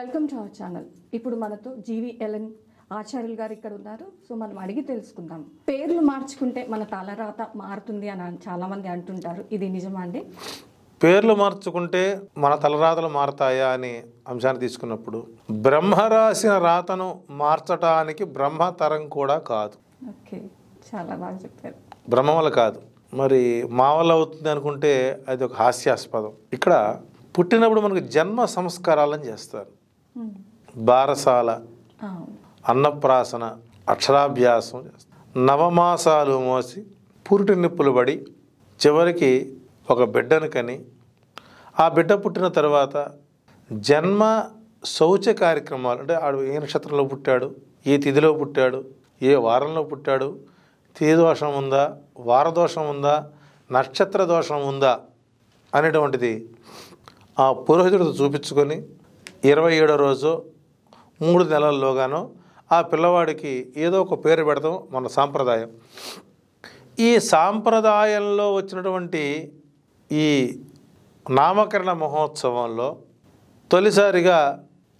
Welcome to our channel. ఇప్పుడు మనతో GVLN ఆచార్యులు గారు ఇక్కడ ఉన్నారు. సో మనం అడిగి తెలుసుకుందాం. పేర్లు మార్చుకుంటే మన తలరాత మారుతుంది అని చాలా మంది అంటుంటారు. ఇది నిజమా అండి? పేర్లు మార్చుకుంటే మన తలరాతలు మారతాయా అని అంశాన్ని తీసుకున్నప్పుడు బ్రహ్మ రాసిన రాతను మార్చటానికి బ్రహ్మతరం కూడా కాదు. ఓకే, చాలా బాగా చెప్పారు. బ్రహ్మ వల్ల కాదు, మరి మా వల్ల అవుతుంది అనుకుంటే అది ఒక హాస్యాస్పదం. ఇక్కడ పుట్టినప్పుడు మనకు జన్మ సంస్కారాలను చేస్తారు. బారసాల, అన్నప్రాసన, అక్షరాభ్యాసం చేస్తారు. నవమాసాలు మోసి పురిటి నిప్పులు పడి చివరికి ఒక బిడ్డను కని ఆ బిడ్డ పుట్టిన తర్వాత జన్మ శౌచ కార్యక్రమాలు, అంటే ఆడు ఏ నక్షత్రంలో పుట్టాడు, ఏ తిథిలో పుట్టాడు, ఏ వారంలో పుట్టాడు, తిథి దోషం ఉందా, వారదోషం ఉందా, నక్షత్ర దోషం ఉందా అనేటువంటిది ఆ పురోహితుడితో చూపించుకొని 27వ రోజు 3 నెలల్లోగానో ఆ పిల్లవాడికి ఏదో ఒక పేరు పెడతాం మన సాంప్రదాయం. ఈ సాంప్రదాయంలో వచ్చినటువంటి ఈ నామకరణ మహోత్సవంలో తొలిసారిగా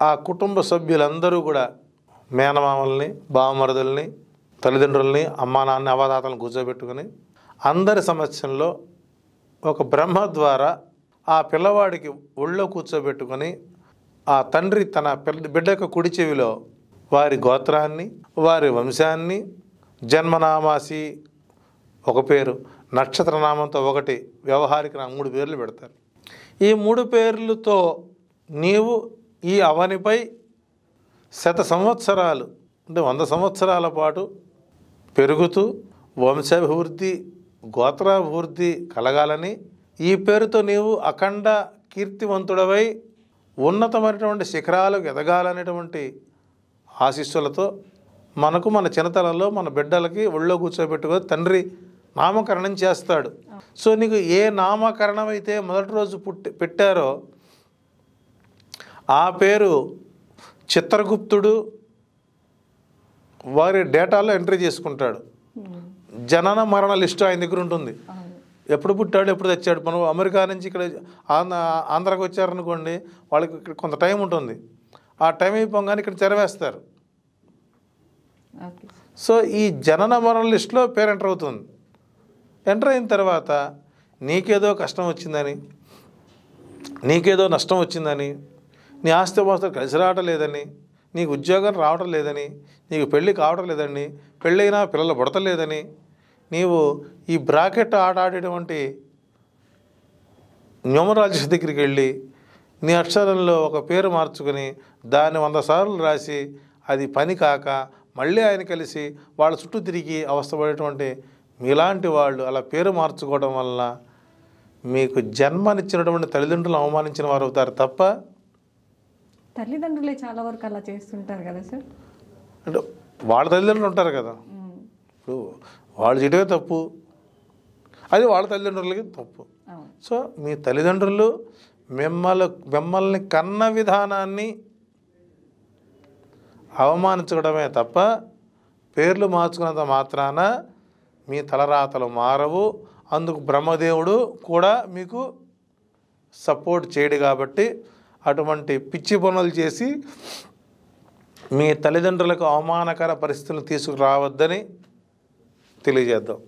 ఆ కుటుంబ సభ్యులందరూ కూడా మేనమామల్ని, బావమరుదుల్ని, తల్లిదండ్రుల్ని, అమ్మా నాన్న, అవధాతలను కూర్చోబెట్టుకుని అందరి సమక్షంలో ఒక బ్రహ్మ ద్వారా ఆ పిల్లవాడికి ఒళ్ళో కూర్చోబెట్టుకొని ఆ తండ్రి తన బిడ్డ యొక్క కుడి చెవిలో వారి గోత్రాన్ని, వారి వంశాన్ని, జన్మనామాసి ఒక పేరు, నక్షత్రనామంతో ఒకటి, వ్యవహారిక 3 పేర్లు పెడతారు. ఈ 3 పేర్లతో నీవు ఈ అవనిపై 100 సంవత్సరాలు, అంటే 100 సంవత్సరాల పాటు పెరుగుతూ వంశాభివృద్ధి, గోత్రాభివృద్ధి కలగాలని, ఈ పేరుతో నీవు అఖండ కీర్తివంతుడవై ఉన్నతమైనటువంటి శిఖరాలకు ఎదగాలనేటువంటి ఆశీస్సులతో మనకు మన చిన్నతనంలో మన బిడ్డలకి ఒళ్ళో కూర్చోబెట్టుకొని తండ్రి నామకరణం చేస్తాడు. సో నీకు ఏ నామకరణం అయితే మొదటి రోజు పెట్టారో ఆ పేరు చిత్రగుప్తుడు వారి డేటాలో ఎంట్రీ చేసుకుంటాడు. జనన మరణ లిస్టు ఆయన దగ్గర ఉంటుంది. ఎప్పుడు పుట్టాడు, ఎప్పుడు తెచ్చాడు. మనం అమెరికా నుంచి ఇక్కడ ఆంధ్రాకి వచ్చారనుకోండి, వాళ్ళకి ఇక్కడ కొంత టైం ఉంటుంది. ఆ టైం అయిపోగానే ఇక్కడ చెరవేస్తారు. సో ఈ జనన మరణ లిస్టులో పేరు ఎంటర్ అవుతుంది. ఎంటర్ అయిన తర్వాత నీకేదో కష్టం వచ్చిందని, నీకేదో నష్టం వచ్చిందని, నీ ఆస్తిపాస్తులు కలిసి రావటం లేదని, నీకు ఉద్యోగం రావటం లేదని, నీకు పెళ్ళి కావటం లేదని, పెళ్ళైనా పిల్లలు పుడతలేదని, నీవు ఈ బ్రాకెట్ ఆట ఆడేటువంటి న్యూమరాలజిస్ట్ దగ్గరికి వెళ్ళి నీ అక్షరంలో ఒక పేరు మార్చుకొని దాన్ని 100 సార్లు రాసి అది పని కాక మళ్ళీ ఆయన కలిసి వాళ్ళ చుట్టూ తిరిగి అవస్థపడేటువంటి మీలాంటి వాళ్ళు అలా పేరు మార్చుకోవడం వల్ల మీకు జన్మనిచ్చినటువంటి తల్లిదండ్రులు అవమానించిన వారు అవుతారు తప్ప తల్లిదండ్రులే చాలా వరకు అలా చేస్తుంటారు కదా సార్. అంటే వాళ్ళ తల్లిదండ్రులు ఉంటారు కదా, ఇప్పుడు వాళ్ళు చేయడమే తప్పు, అది వాళ్ళ తల్లిదండ్రులకి తప్పు. సో మీ తల్లిదండ్రులు మిమ్మల్ని కన్న విధానాన్ని అవమానించడమే తప్ప పేర్లు మార్చుకున్నంత మాత్రాన మీ తలరాతలు మారవు. అందుకు బ్రహ్మదేవుడు కూడా మీకు సపోర్ట్ చేయడు. కాబట్టి అటువంటి పిచ్చి పనులు చేసి మీ తల్లిదండ్రులకు అవమానకర పరిస్థితులను తీసుకురావద్దని తెలియజేద్దాం.